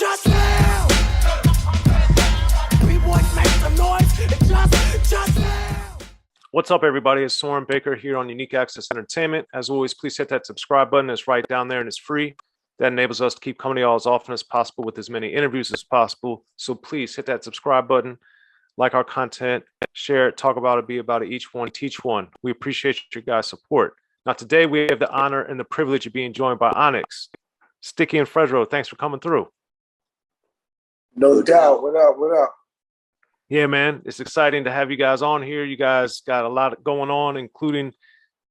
just now. We wouldn't make some noise. It just now. What's up, everybody? It's Soren Baker here on Unique Access Entertainment. As always, please hit that subscribe button. It's right down there and it's free. That enables us to keep coming to y'all as often as possible with as many interviews as possible. So please hit that subscribe button, like our content, share it, talk about it, be about it, each one, teach one. We appreciate your guys' support. Now, today we have the honor and the privilege of being joined by Onyx, Sticky, and Fredro. Thanks for coming through. No doubt. What up? What up? Yeah, man, it's exciting to have you guys on here. You guys got a lot going on, including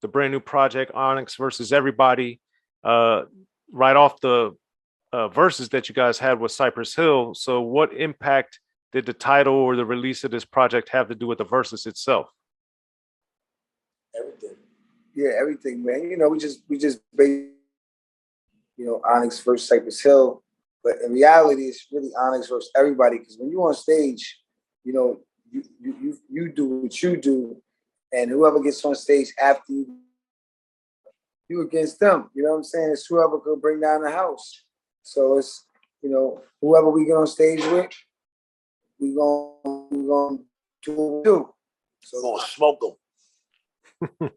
the brand new project, Onyx versus Everybody. Right off the verses that you guys had with Cypress Hill. So what impact did the title or the release of this project have to do with the verses itself? Everything. Yeah, everything, man. You know, we just based, Onyx versus Cypress Hill. But in reality, it's really Onyx versus Everybody. Because when you're on stage, you do what you do, and whoever gets on stage after you against them. You know what I'm saying? It's whoever could bring down the house. So it's, whoever we get on stage with, we gonna do what we do. So we're gonna smoke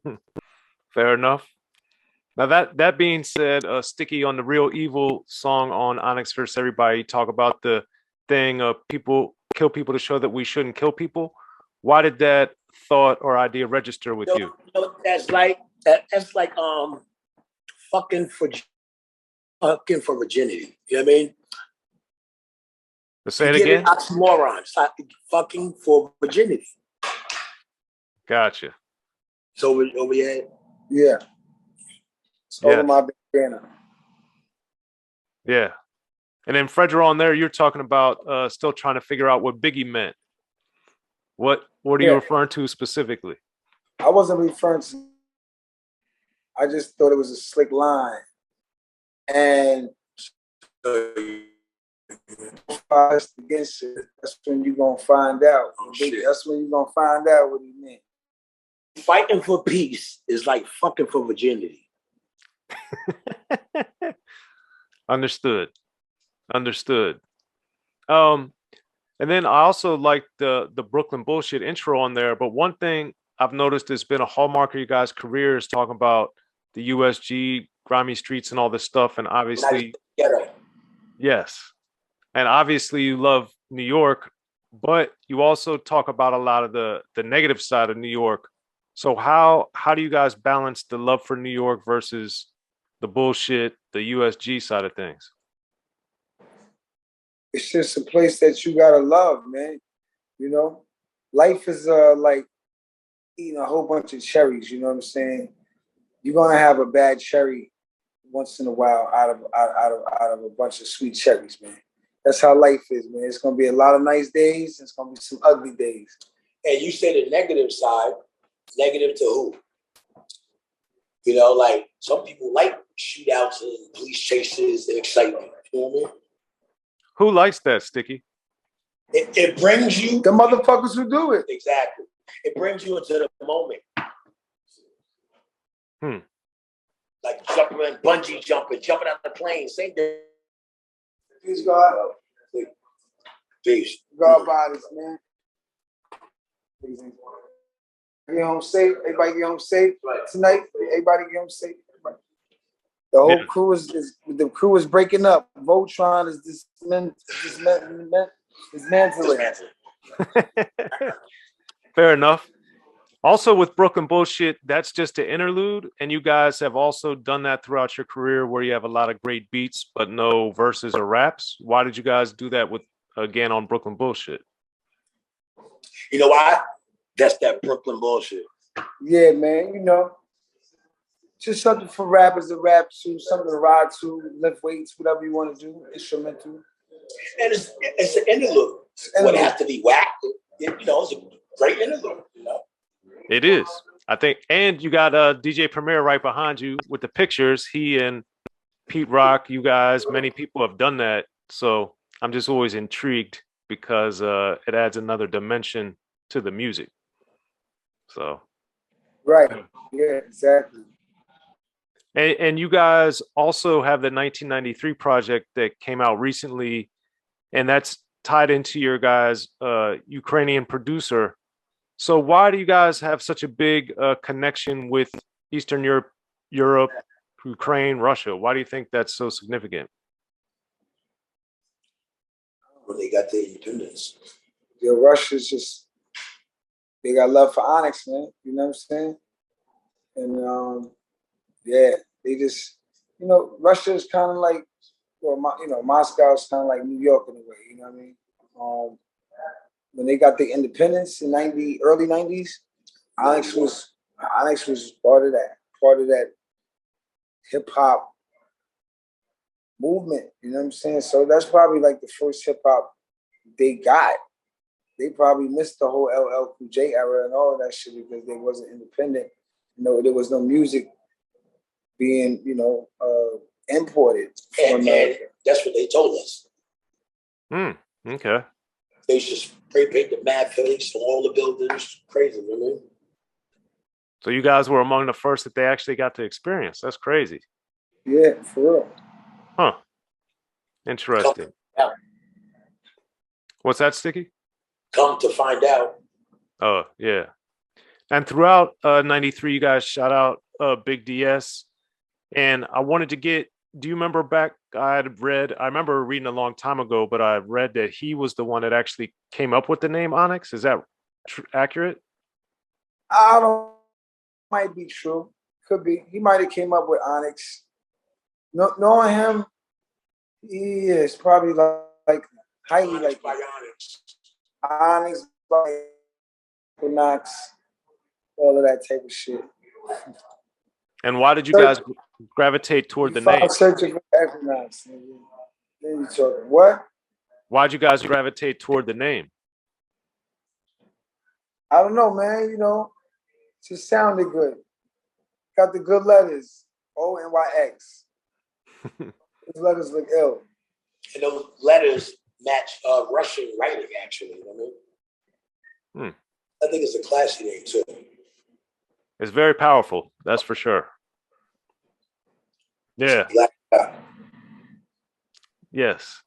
them. Fair enough. Now that being said, Sticky, on the Real Evil song on Onyx vs. Everybody, talk about the thing of people kill people to show that we shouldn't kill people. Why did that thought or idea register with you? That's like fucking for virginity. You know what I mean? Let's say it again. Oxymoron. It's like fucking for virginity. Gotcha. So over here. Yeah. It's over my banner. Yeah. And then Fredro, on there, you're talking about still trying to figure out what Biggie meant. What are you referring to specifically? I wasn't referring to. I just thought it was a slick line, and against it, that's when you're gonna find out. That's when you're gonna find out what he meant. Fighting for peace is like fucking for virginity. Understood. And then I also like the Brooklyn bullshit intro on there. But one thing I've noticed has been a hallmark of you guys' careers, talking about the USG, grimy streets, and all this stuff. And obviously, yes, and obviously you love New York, but you also talk about a lot of the negative side of New York. So how do you guys balance the love for New York versus the bullshit, the USG side of things? It's just a place that you gotta love, man. Life is like eating a whole bunch of cherries. You know what I'm saying? You're gonna have a bad cherry once in a while out of a bunch of sweet cherries, man. That's how life is, man. It's gonna be a lot of nice days. It's gonna be some ugly days. And you say the negative side. Negative to who? Like some people like shootouts and police chases and excitement. You know what I mean? Who likes that, Sticky? It brings you the motherfuckers who do it. Exactly. It brings you into the moment. Like jumping, bungee jumping out the plane. Same thing. Peace, God. Peace. God bodies, man. Get home safe. Everybody get home safe tonight. Everybody get home safe. The whole crew is breaking up. Voltron is dismantling. Fair enough. Also with Brooklyn bullshit, that's just an interlude, and you guys have also done that throughout your career, where you have a lot of great beats but no verses or raps. Why did you guys do that on Brooklyn bullshit? You know why? That's that Brooklyn bullshit. Yeah, man. Just something for rappers to rap to, something to ride to, lift weights, whatever you want to do, instrumental. And it's an interlude. It wouldn't have to be whacked. It's a great interlude. It is, I think. And you got DJ Premier right behind you with the pictures. He and Pete Rock, you guys, many people have done that. So I'm just always intrigued because it adds another dimension to the music. So, right. Yeah, exactly. And you guys also have the 1993 project that came out recently and that's tied into your guys' Ukrainian producer. So why do you guys have such a big connection with Eastern Europe, Ukraine, Russia? Why do you think that's so significant? When they got their independence. Yeah, Russia's just, they got love for Onyx, man. You know what I'm saying? And yeah, they just, you know, Russia is kind of like, well, you know, Moscow's kind of like New York in a way. You know what I mean? When they got the independence in early '90s, Onyx was part of that hip hop movement. You know what I'm saying? So that's probably like the first hip hop they got. They probably missed the whole LL Cool J era and all of that shit because they wasn't independent. You know, there was no music being, you know, imported from America. And that's what they told us. Okay. They just spray paint the mad face on all the buildings. Crazy, you know? So you guys were among the first that they actually got to experience. That's crazy. Yeah, for real. Huh. Interesting. What's that, Sticky? Come to find out. Oh, yeah. And throughout 93, you guys shout out Big DS. And I wanted to get, do you remember back, I remember reading a long time ago, but I read that he was the one that actually came up with the name Onyx. Is that accurate? I don't, might be true. Could be. He might have came up with Onyx. Knowing him, he is probably like highly Onyx like by Onyx. Onyx by Equinox, all of that type of shit. And why did you guys gravitate toward the name? Searching for Equinox. Then you talking what? Why'd you guys gravitate toward the name? I don't know, man. You know, just sounded good. Got the good letters. ONYX. Those letters look ill. And those letters match Russian writing, actually. You know what I mean? I think it's a classy name, too. It's very powerful. That's for sure. Yeah. Yes.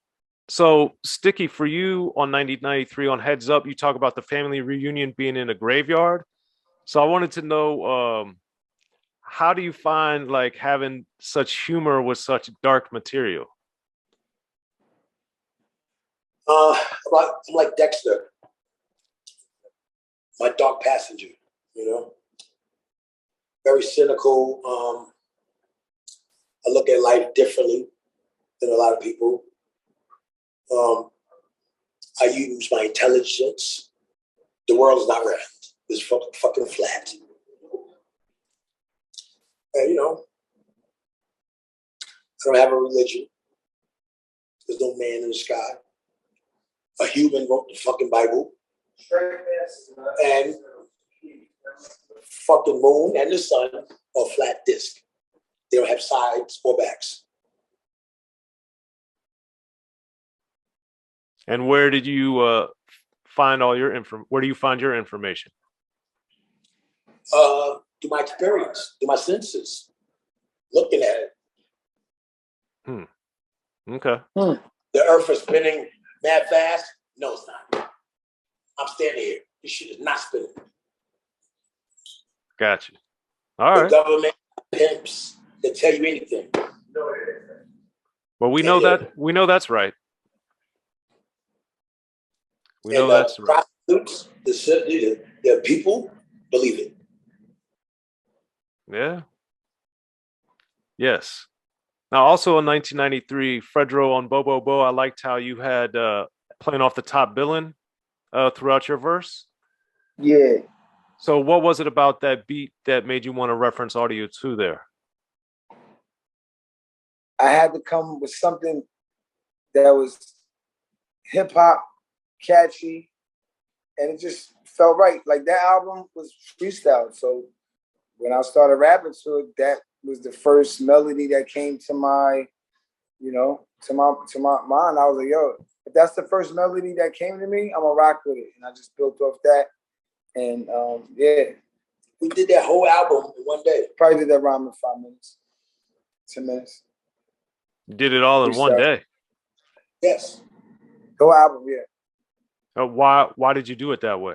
So, Sticky, for you on 9093 on Heads Up, you talk about the family reunion being in a graveyard. So I wanted to know, how do you find like having such humor with such dark material? I'm like Dexter, my dark passenger, you know? Very cynical. I look at life differently than a lot of people. I use my intelligence. The world's not round. It's fucking flat. And, you know, I don't have a religion. There's no man in the sky. A human wrote the fucking Bible. And fucking moon and the sun are flat disc. They don't have sides or backs. And where did you find all your where do you find your information? Through my experience, through my senses, looking at it. Okay. The earth is spinning mad fast. No, it's not. I'm standing here. This shit is not spinning. Gotcha. All right. The government pimps that tell you anything. Well, we know that's right. We know that's right. Prostitutes, the people believe it. Yeah. Yes. Now, also in 1993, Fredro on Bobo Bo, I liked how you had playing off the top billing throughout your verse. Yeah. So what was it about that beat that made you want to reference Audio 2 there? I had to come with something that was hip hop, catchy, and it just felt right. Like that album was freestyle. So when I started rapping to it, that was the first melody that came to my, you know, to my mind. I was like, yo, if that's the first melody that came to me, I'm gonna rock with it. And I just built off that. And yeah. We did that whole album in one day. Probably did that rhyme in 5 minutes, 10 minutes. You did it all in one day. Yes. The whole album, yeah. Why did you do it that way?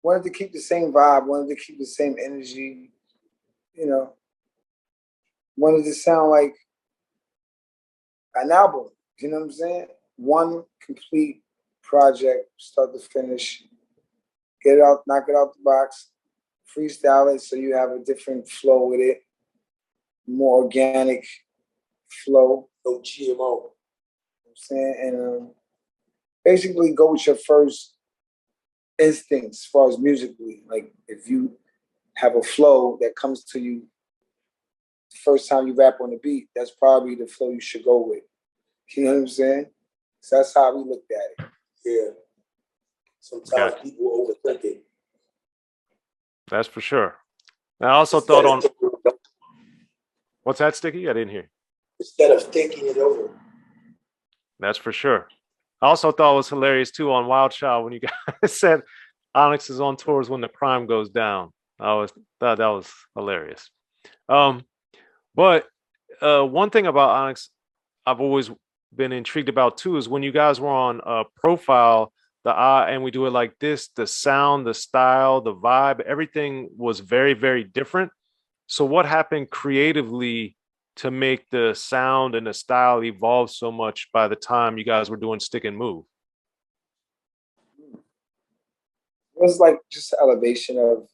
Wanted to keep the same vibe, wanted to keep the same energy, you know. Wanted to sound like an album, you know what I'm saying? One complete project, start to finish, get it out, knock it out the box, freestyle it so you have a different flow with it, more organic flow. No GMO. You know what I'm saying? And basically go with your first instincts as far as musically. Like if you have a flow that comes to you the first time you rap on the beat, that's probably the flow you should go with. You know what I'm saying? So that's how we looked at it. Yeah. Sometimes people overthink it. That's for sure. I also thought on what's that, Sticky? I didn't hear. Instead of thinking it over. That's for sure. I also thought it was hilarious too on Wild Child when you guys said Onyx is on tours when the crime goes down. I thought that was hilarious. But one thing about Onyx I've always been intrigued about too is when you guys were on Profile, and we do it like this, the sound, the style, the vibe, everything was very, very different. So what happened creatively to make the sound and the style evolve so much by the time you guys were doing Stick and Move? It was like just elevation of,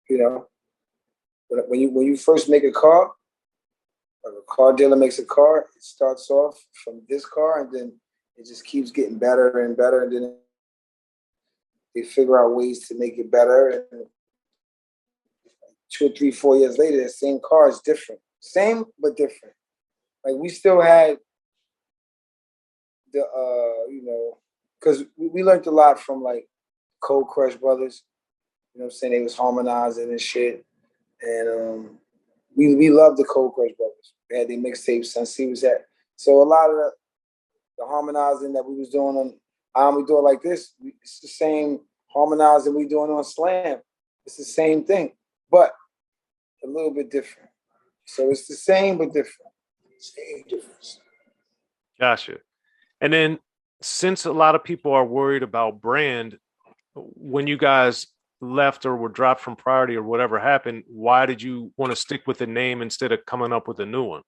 you know, when you first make a car, or a car dealer makes a car, it starts off from this car and then it just keeps getting better and better, and then they figure out ways to make it better. And 2 or 3, 4 years later, the same car is different. Same, but different. Like we still had the, you know, because we learned a lot from like Cold Crush Brothers. You know what I'm saying? They was harmonizing and shit. And we loved the Cold Crush Brothers. They had their mixtapes, Sun C was at. So a lot of the harmonizing that we was doing on we do it like this. It's the same harmonizing we doing on Slam. It's the same thing, but a little bit different. So it's the same but different. Same difference. Gotcha. And then since a lot of people are worried about brand, when you guys left or were dropped from Priority or whatever happened, why did you want to stick with the name instead of coming up with a new one?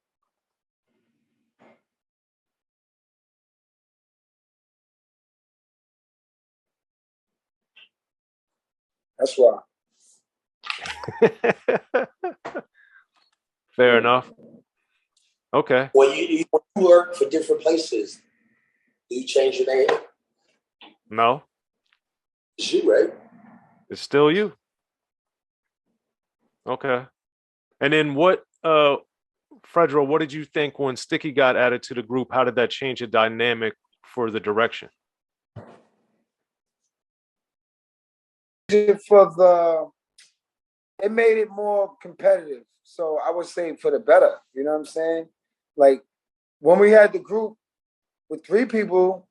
That's why. Fair enough. Okay. When you work for different places, do you change your name? No, It's you, right? it's still you. Okay. And then what, Fredro, what did you think when Sticky got added to the group? How did that change the dynamic for the direction? It made it more competitive. So I would say for the better. You know what I'm saying? Like when we had the group with 3 people,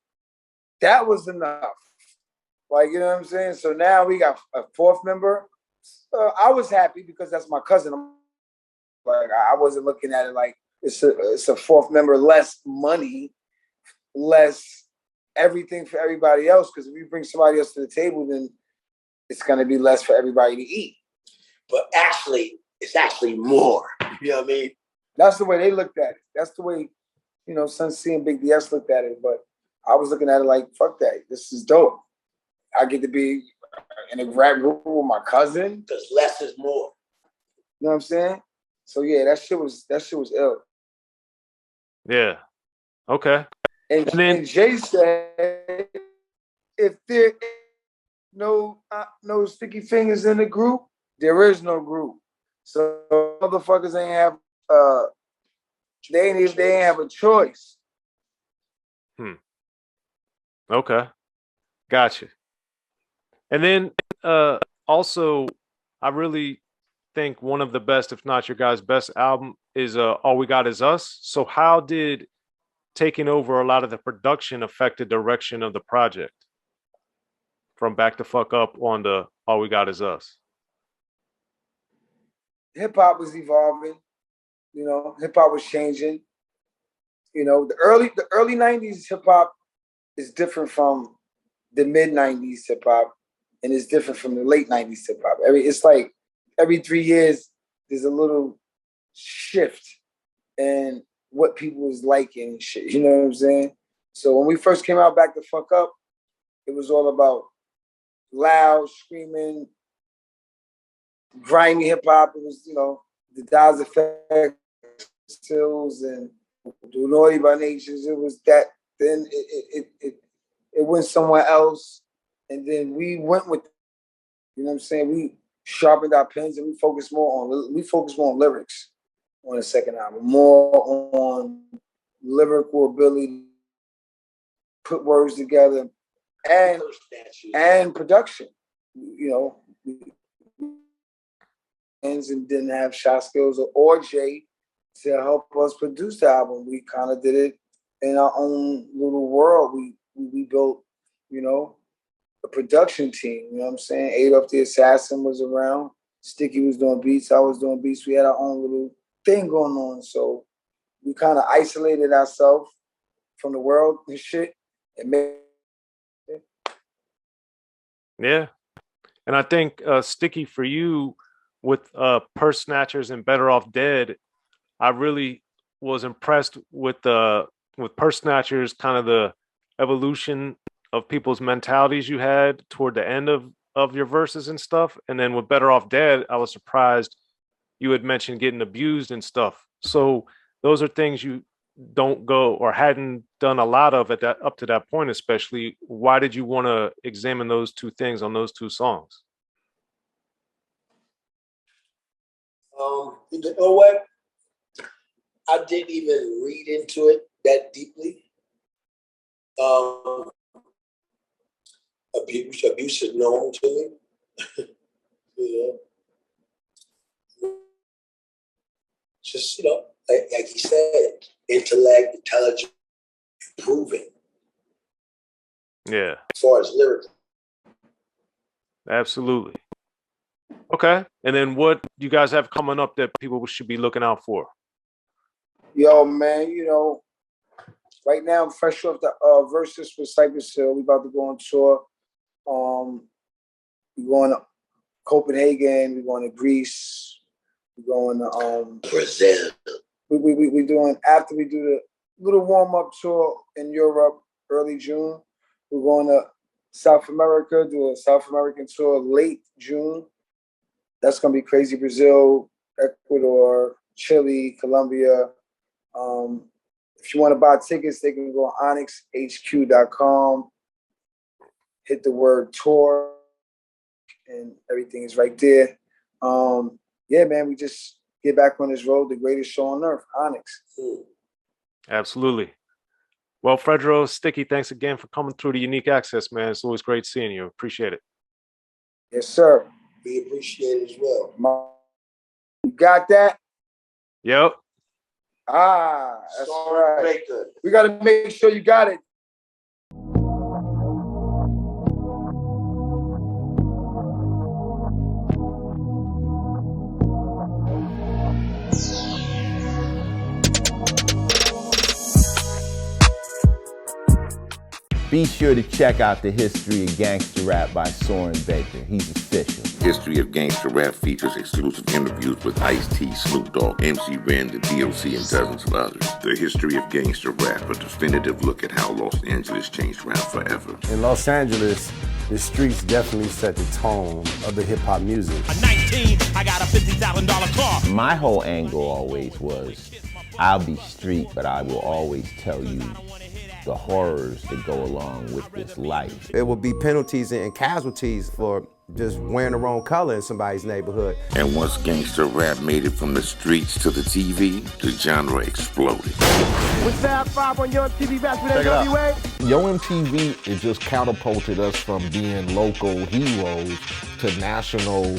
that was enough. Like, you know what I'm saying? So now we got a 4th member. I was happy because that's my cousin. Like I wasn't looking at it like it's a 4th member, less money, less everything for everybody else. Because if you bring somebody else to the table, then it's going to be less for everybody to eat. But actually, it's actually more. You know what I mean? That's the way they looked at it. That's the way, you know, Sun C and Big DS looked at it. But I was looking at it like, fuck that. This is dope. I get to be in a rap group with my cousin. Because less is more. You know what I'm saying? So yeah, that shit was ill. Yeah. Okay. And then Jay said, if there is no Sticky Fingaz in the group, there is no group. So motherfuckers ain't have they ain't have a choice. Okay. Gotcha. And then also, I really think one of the best, if not your guys' best album is All We Got Is Us. So how did taking over a lot of the production affect the direction of the project from Back the Fuck Up on the All We Got Is Us? Hip hop was evolving, you know, hip hop was changing. You know, the early 90s hip hop is different from the mid 90s hip hop, and it's different from the late 90s hip hop. It's like every 3 years there's a little shift in what people was liking and shit. You know what I'm saying? So when we first came out, Back the Fuck Up, it was all about loud, screaming, grimy hip hop. It was, you know, the Daz Effect, Stills, and the Naughty by Natures. It was that. Then it went somewhere else, and then we went with, you know what I'm saying? We sharpened our pens and we focused more on lyrics on the second album, more on lyrical ability, put words together, and production. You know, and didn't have Shot Skills or Jay to help us produce the album. We kind of did it in our own little world. We built, you know, a production team. You know what I'm saying? Adolf the Assassin was around. Sticky was doing beats. I was doing beats. We had our own little thing going on. So we kind of isolated ourselves from the world and shit and made. Yeah. And I think Sticky, for you with Purse Snatchers and Better Off Dead, I really was impressed with Purse Snatchers, kind of the evolution of people's mentalities you had toward the end of your verses and stuff. And then with Better Off Dead, I was surprised you had mentioned getting abused and stuff. So those are things you don't go or hadn't done a lot of up to that point, especially. Why did you want to examine those two things on those two songs? You know what? I didn't even read into it that deeply. Abuse is known to me. You know, just, you know, like he said, intellect, intelligence, improving. Yeah. As far as lyrics. Absolutely. Okay. And then what do you guys have coming up that people should be looking out for? Yo, man, you know, right now I'm fresh off the Versus with Cypress Hill. We about to go on tour. We're going to Copenhagen. We're going to Greece. We're going to Brazil. We're doing, after we do the little warm-up tour in Europe early June, we're going to South America, do a South American tour late June. That's going to be crazy. Brazil, Ecuador, Chile, Colombia. If you want to buy tickets, they can go on onyxhq.com, hit the word tour, and everything is right there. Yeah, man, we just get back on this road, the greatest show on earth, Onyx. Absolutely. Well, Fredro, Sticky, thanks again for coming through to Unique Access, man. It's always great seeing you. Appreciate it. Yes, sir. We appreciate it as well. You got that? Yep. That's Soren right. Baker. We got to make sure you got it. Be sure to check out the History of Gangster Rap by Soren Baker. He's official. History of Gangster Rap features exclusive interviews with Ice-T, Snoop Dogg, MC Ren, the D.O.C, and dozens of others. The History of Gangster Rap, a definitive look at how Los Angeles changed rap forever. In Los Angeles, the streets definitely set the tone of the hip-hop music. At 19, I got a $50,000 car. My whole angle always was, I'll be street, but I will always tell you the horrors that go along with this life. There will be penalties and casualties for just wearing the wrong color in somebody's neighborhood. And once gangster rap made it from the streets to the TV, the genre exploded. With Fab 5 on Yo MTV Raps with NWA. Yo MTV, it just catapulted us from being local heroes to national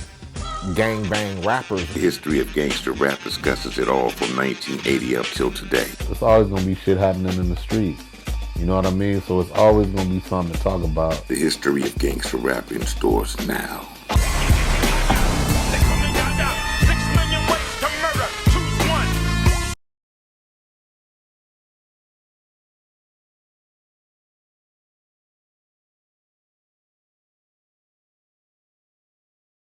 gangbang rappers. The History of Gangster Rap discusses it all from 1980 up till today. It's always gonna be shit happening in the streets. You know what I mean? So it's always gonna be something to talk about. The History of Gangster Rap in stores now.